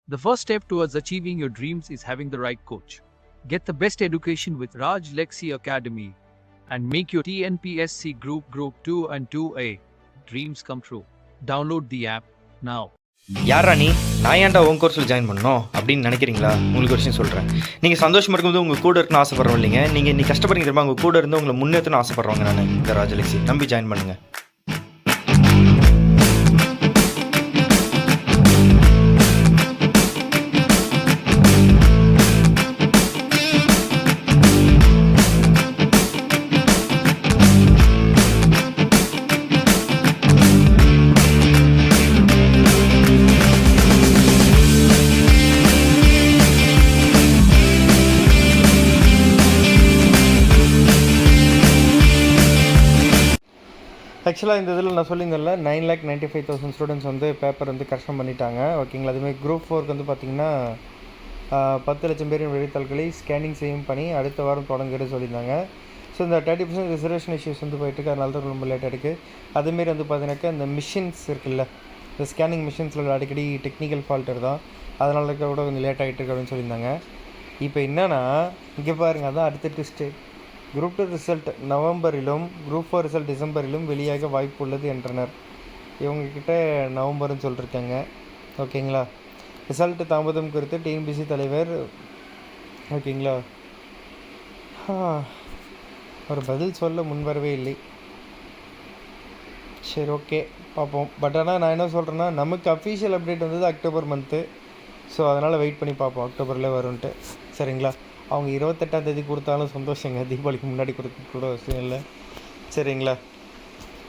The first step towards achieving your dreams is having the right coach. Get the best education with RAJLAKSI Academy and make your Tnpsc Group 2 and 2A dreams come true. Download the app now. யாரா நான் ஏன்டா உன் கோர்ஸில் join பண்ணணும் அப்படின்னு நினைக்கிறீங்களா? உங்களுக்கு ஒரு விஷயம் சொல்கிறேன். நீங்கள் சந்தோஷமாக இருக்கும்போது உங்கள் கூட இருக்குன்னு ஆசைப்படுறோம் இல்லைங்க. நீங்கள் இன்னைக்கு கஷ்டப்படுறீங்க தெரியுமா? உங்கள் கூட இருந்து உங்களை முன்னேற்றணும்னு ஆசைப்படுறவங்க நான் இந்த ராஜலக்ஷ்மி நம்பி ஜாயின் பண்ணுங்கள். ஆக்சுவலாக இந்த இதில் நான் சொல்லியிருந்தேன்ல 9,95,000 ஸ்டூடெண்ட்ஸ் வந்து பேப்பர் வந்து கரெக்ஷன் பண்ணிட்டாங்க. ஓகேங்களா? அதுமாதிரி குரூப் 4க்கு வந்து பார்த்திங்கன்னா 10 லட்சம் பேரின் விடைத்தாள்களை ஸ்கேனிங் செய்யும் பணி அடுத்த வாரம் தொடங்குறது சொல்லியிருந்தாங்க. ஸோ இந்த 30% ரிசர்வேஷன் இஷ்யூஸ் வந்து போயிட்டுருக்கு, அதனால தான் ரொம்ப லேட்டாக இருக்குது. அதேமாரி வந்து பார்த்தீங்கன்னாக்கா இந்த மிஷின்ஸ் இருக்குல்ல, இந்த ஸ்கேனிங் மிஷின்ஸில் அடிக்கடி டெக்னிக்கல் ஃபால்ட்டு தான், அதனால கூட கொஞ்சம் லேட் ஆகிட்டு இருக்கு அப்படின்னு சொல்லியிருந்தாங்க. இப்போ என்னென்னா இங்கே பாருங்கள், அதான் அடுத்த ட்விஸ்ட்டு. குரூப் 2 ரிசல்ட் நவம்பரிலும் குரூப் 4 ரிசல்ட் டிசம்பரிலும் வெளியாக வாய்ப்பு உள்ளது என்றனர். இவங்கக்கிட்ட நவம்பர்னு சொல்லியிருக்காங்க. ஓகேங்களா? ரிசல்ட் தாமதம் குறித்து டிஎன்பிசி தலைவர் ஓகேங்களா ஒரு பதில் சொல்ல முன்வரவே இல்லை. சரி, ஓகே, பார்ப்போம். பட் ஆனால் நான் என்ன சொல்கிறேன்னா, நமக்கு அஃபீஷியல் அப்டேட் வந்தது அக்டோபர் மந்த்து. ஸோ அதனால் வெயிட் பண்ணி பார்ப்போம், அக்டோபரில் வரும்ன்ட்டு. சரிங்களா? அவங்க 28ஆம் தேதி கொடுத்தாலும் சந்தோஷங்க, தீபாவளிக்கு முன்னாடி கொடுக்க கூட அவசியம் இல்லை. சரிங்களா?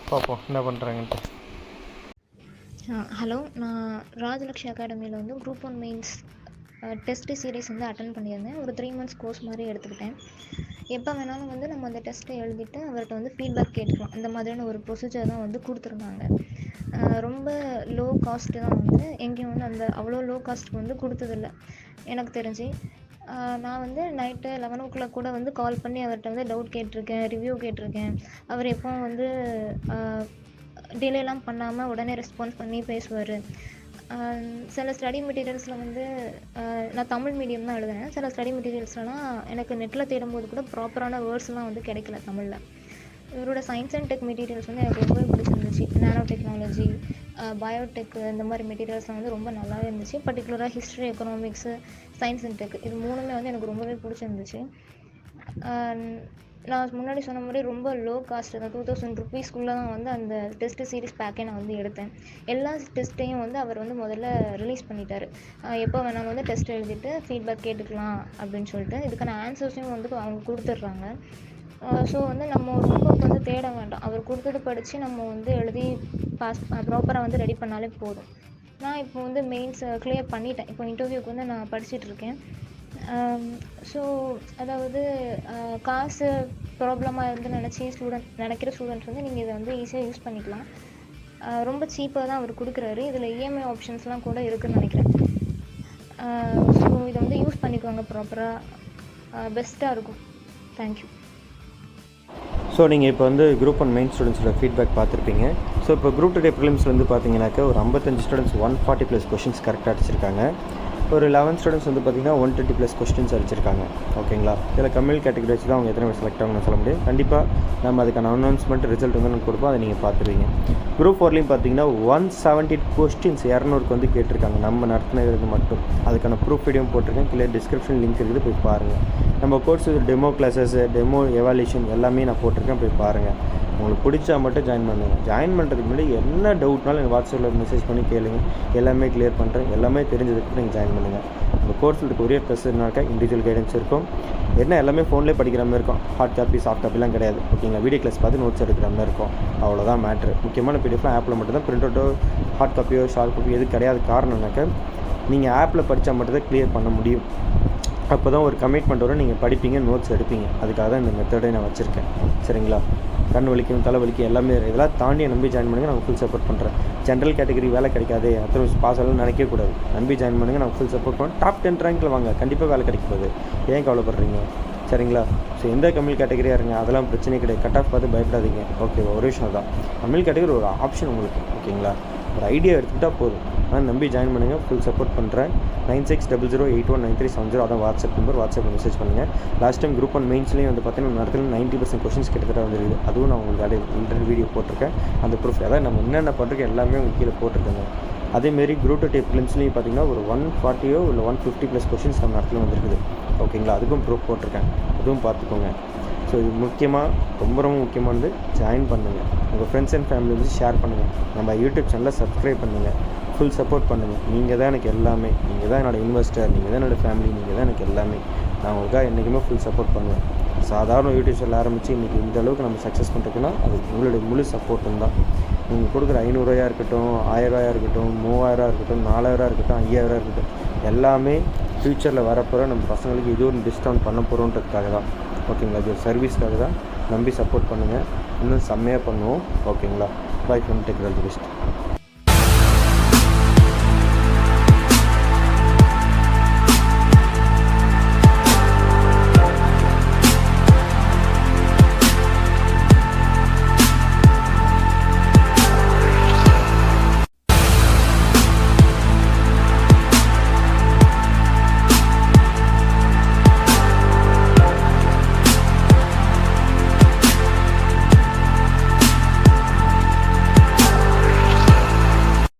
பார்ப்போம் என்ன பண்ணுறாங்கன்ட்டு. ஹலோ, நான் ராஜலக்ஷ்மி அகாடமியில் வந்து குரூப் 1 மெயின்ஸ் டெஸ்ட்டு சீரீஸ் வந்து அட்டன் பண்ணியிருந்தேன். ஒரு 3 months கோர்ஸ் மாதிரி எடுத்துக்கிட்டேன். எப்போ வேணாலும் வந்து நம்ம அந்த டெஸ்ட்டை எழுதிட்டு அவர்கிட்ட வந்து ஃபீட்பேக் கேட்டுக்கலாம். அந்த மாதிரியான ஒரு ப்ரொசீஜர் தான் வந்து கொடுத்துருந்தாங்க. ரொம்ப லோ காஸ்ட்டு தான், வந்து எங்கேயும் வந்து அந்த அவ்வளோ லோ காஸ்ட்டுக்கு வந்து கொடுத்ததில்ல எனக்கு தெரிஞ்சு. நான் வந்து நைட்டு 11 o'clock கூட வந்து கால் பண்ணி அவர்கிட்ட வந்து டவுட் கேட்டிருக்கேன், ரிவ்யூ கேட்டிருக்கேன். அவர் எப்போவும் வந்து டிலேலாம் பண்ணாமல் உடனே ரெஸ்பான்ஸ் பண்ணி பேசுவார். சில ஸ்டடி மெட்டீரியல்ஸில் வந்து நான் தமிழ் மீடியம் தான் எழுதுனேன். சில ஸ்டடி மெட்டீரியல்ஸ்லாம் எனக்கு நெட்டில் தேடும்போது கூட ப்ராப்பரான வேர்ட்ஸ்லாம் வந்து கிடைக்கல தமிழில். இவரோட சயின்ஸ் அண்ட் டெக் மெட்டீரியல்ஸ் வந்து எனக்கு ரொம்பவே பிடிச்சிருந்துச்சு. நானோ டெக்னாலஜி, பயோடெக், இந்த மாதிரி மெட்டீரியல்ஸ்லாம் வந்து ரொம்ப நல்லாவே இருந்துச்சு. பர்டிகுலராக history, economics, science and tech, இது 3மே வந்து எனக்கு ரொம்பவே பிடிச்சிருந்துச்சு. நான் முன்னாடி சொன்ன மாதிரி ரொம்ப லோ காஸ்ட் தான், 2000 rupeesக்குள்ளே தான் வந்து அந்த டெஸ்ட் சீரிஸ் பேக்கே நான் வந்து எடுத்தேன். எல்லா டெஸ்ட்டையும் வந்து அவர் வந்து முதல்ல ரிலீஸ் பண்ணிட்டார். எப்போ வேணாலும் வந்து டெஸ்ட் எழுதிட்டு ஃபீட்பேக் கேட்டுக்கலாம் அப்படின்னு சொல்லிட்டு இதுக்கான ஆன்சர்ஸையும் வந்து அவங்க கொடுத்துட்றாங்க. ஸோ வந்து நம்ம ரொம்ப வந்து தேட வேண்டாம், அவர் கொடுத்தது படித்து நம்ம வந்து எழுதி பாஸ் ப்ராப்பராக வந்து ரெடி பண்ணாலே போதும். நான் இப்போ வந்து மெயின்ஸ் கிளியர் பண்ணிட்டேன். இப்போ இன்டர்வியூக்கு வந்து நான் படிச்சுட்ருக்கேன். ஸோ அதாவது காசு ப்ராப்ளமாக இருந்து நினைக்கிற ஸ்டூடெண்ட்ஸ் வந்து நீங்கள் இதை வந்து ஈஸியாக யூஸ் பண்ணிக்கலாம். ரொம்ப சீப்பாக தான் அவர் கொடுக்குறாரு. இதில் இஎம்ஐ ஆப்ஷன்ஸ்லாம் கூட இருக்குதுன்னு நினைக்கிறேன். ஸோ இதை வந்து யூஸ் பண்ணிக்கோங்க, ப்ராப்பராக பெஸ்ட்டாக இருக்கும். தேங்க்யூ. ஸோ நீங்கள் இப்போ வந்து குரூப் 1 மெயின் ஸ்டூடெண்ட்ஸோட ஃபீட்பேக் பார்த்துருப்பீங்க. ஸோ இப்போ குரூப் 2 ப்ரிலிம்ஸ் வந்து பார்த்தீங்கன்னாக்கா ஒரு 55 ஸ்டூடெண்ட்ஸ் 140+ கொஷின்ஸ் கரெக்டாக அடிச்சிருக்காங்க. ஒரு 11 ஸ்டூடெண்ட்ஸ் வந்து பார்த்திங்கன்னா 120+ கொஸ்டின்ஸ் அடிச்சிருக்காங்க. ஓகேங்களா? இதில் கம்யூனல் கேட்டகரி வச்சு தான் அவங்க எத்தனை பேர் செலக்ட் ஆகணும்னு சொல்ல முடியும். கண்டிப்பாக நம்ம அதுக்கான அனௌன்ஸ்மெண்ட் ரிசல்ட் வந்து நம்ம கொடுப்போம், அதை நீங்கள் பார்த்துருவீங்க. குரூப் 4லையும் பார்த்தீங்கன்னா 170 கொஸ்டின்ஸ் 200க்கு வந்து கேட்டிருக்காங்க, நம்ம நடத்துனது மட்டும். அதுக்கான ப்ரூஃப் வீடியோவும் போட்டிருக்கேன், கீழே டிஸ்கிரிப்ஷன் லிங்க் இருக்குது, போய் பாருங்கள். நம்ம course demo classes, demo evaluation எல்லாமே நான் போட்டிருக்கேன், போய் பாருங்கள். உங்களுக்கு பிடிச்சா மட்டும் ஜாயின் பண்ணுங்கள். ஜாயின் பண்ணுறதுக்கு முன்னாடி என்ன டவுட்னாலும் எனக்கு வாட்ஸ்அப்பில் மெசேஜ் பண்ணி கேளுங்க, எல்லாமே கிளியர் பண்ணுறேன். எல்லாமே தெரிஞ்சதுக்கு நீங்கள் ஜாயின் பண்ணுங்கள். உங்கள் கோர்ஸில் கொரியர் ப்ளஸ்னாக்கா இண்டிவிஜுவல் கைடன்ஸ் இருக்கும். என்ன எல்லாமே ஃபோன்லேயே படிக்கிற மாதிரி இருக்கும், ஹார்ட் காப்பி சாஃப்ட் காப்பிலாம் கிடையாது. ஓகேங்களா? வீடியோ கிளாஸ் பார்த்து நோட்ஸ் எடுக்கிற மாதிரி இருக்கும், அவ்வளோதான் மேட்ரு. முக்கியமான பிடிஎஃப்லாம் ஆப்பில் மட்டும் தான், பிரிண்ட் அவுட்டோ ஹார்ட் காப்பியோ ஷார்ட் காப்பி எது கிடையாது. காரணம்னாக்கா நீங்கள் ஆப்பில் படித்தா மட்டும் தான் கிளியர் பண்ண முடியும். அப்போ தான் ஒரு கமிட்மெண்ட் வரும், நீங்கள் படிப்பீங்க, நோட்ஸ் எடுப்பீங்க. அதுக்காக தான் இந்த மெத்தடை நான் வச்சுருக்கேன். சரிங்களா? கண் வலிக்கும், தலை வலிக்கும், எல்லாமே இதெல்லாம் தாண்டி நம்பி ஜாயின் பண்ணுங்கள், நான் ஃபுல் சப்போர்ட் பண்ணுறேன். ஜென்ரல் கேட்டகரி வேலை கிடைக்காது, அத்தனை பாஸ் ஆகலாம் நினைக்கக்கூடாது. நம்பி ஜாயின் பண்ணுங்கள், நான் ஃபுல் சப்போர்ட் பண்ணுறேன். டாப் 10 ரேங்கில் வாங்க, கண்டிப்பாக வேலை கிடைக்க போகுது. ஏன் கவலைப்படுறீங்க? சரிங்களா? ஸோ எந்த கம்யூனல் கேட்டகரியாக இருங்க, அதெல்லாம் பிரச்சனை கிடையாது. கட் ஆஃப் பார்த்து பயப்படாதீங்க. ஓகேவா? ஒரு விஷயம் தான், கம்யூனல் கேட்டகரி ஒரு ஆப்ஷன் உங்களுக்கு. ஓகேங்களா? ஒரு ஐடியா எடுத்துக்கிட்டால் போதும். ஆனால் நம்பி ஜாயின் பண்ணுங்கள். ஃபுல் சப்போர்ட் பண்ணுறேன். 9600819370 அதான் வாட்ஸ்அப் நம்பர். வாட்ஸ்அப்பில் மெசேஜ் பண்ணுங்கள். லாஸ்ட் டைம் குரூப் 1 மெயின்ஸ்லேயும் வந்து பார்த்தீங்கன்னா நடத்துல 90% கொஷின்ஸ் கிட்டத்தட்ட வந்துருக்குது. அதுவும் நான் உங்களுக்கு ஆல்ரெடி வீடியோ போட்டிருக்கேன். அந்த ப்ரூஃப் அதாவது நம்ம என்னென்ன பண்ணுறோம் எல்லாமே உங்களுக்கு கீழே போட்டிருக்கேங்க. அதேமாரி குரூப் 2 ப்ரிலிம்ஸ்லேயும் பார்த்தீங்கன்னா ஒரு 140 இல்லை 150+ கொஷின்ஸ் நம்ம இடத்துல வந்துருக்குது. ஓகேங்களா, அதுக்கும் ப்ரூஃப் போட்டிருக்கேன். அதுவும் பார்த்துக்கோங்க. ஸோ இது முக்கியமாக ரொம்ப ரொம்ப முக்கியமானது, ஜாயின் பண்ணுங்கள். உங்கள் ஃப்ரெண்ட்ஸ் அண்ட் ஃபேமிலி வந்து ஷேர் பண்ணுங்கள். நம்ம யூடியூப் சேனலை சப்ஸ்கிரைப் பண்ணுங்கள். ஃபுல் சப்போர்ட் பண்ணுங்கள். நீங்கள் தான் எனக்கு எல்லாமே. நீங்கள் தான் என்னோடய இன்வெஸ்டர், நீங்கள் தான் என்னோடய ஃபேமிலி, நீங்கள் தான் எனக்கு எல்லாமே. நான் உங்களுக்காக என்றைக்குமே ஃபுல் சப்போர்ட் பண்ணுவேன். சாதாரண யூடியூப் சேனல் ஆரம்பித்து இன்றைக்கி இந்த அளவுக்கு நம்ம சக்ஸஸ் பண்ணுறதுக்குன்னா அது உங்களுடைய முழு சப்போர்ட்டும் தான். நீங்கள் கொடுக்குற 500 ரூபாயா இருக்கட்டும், 1000 ரூபாயா இருக்கட்டும், 3000 இருக்கட்டும், 4000 இருக்கட்டும், 5000 இருக்கட்டும், எல்லாமே ஃப்யூச்சரில் வரப்போகிற நம்ம பசங்களுக்கு இது ஒரு டிஸ்கவுண்ட் பண்ண போகிறோன்றதுக்காக தான். ஓகேங்களா, இது ஒரு சர்வீஸ்க்காக தான். நம்பி சப்போர்ட் பண்ணுங்கள். இன்னும் செம்மையாக பண்ணுவோம். ஓகேங்களா, by from tech all the best.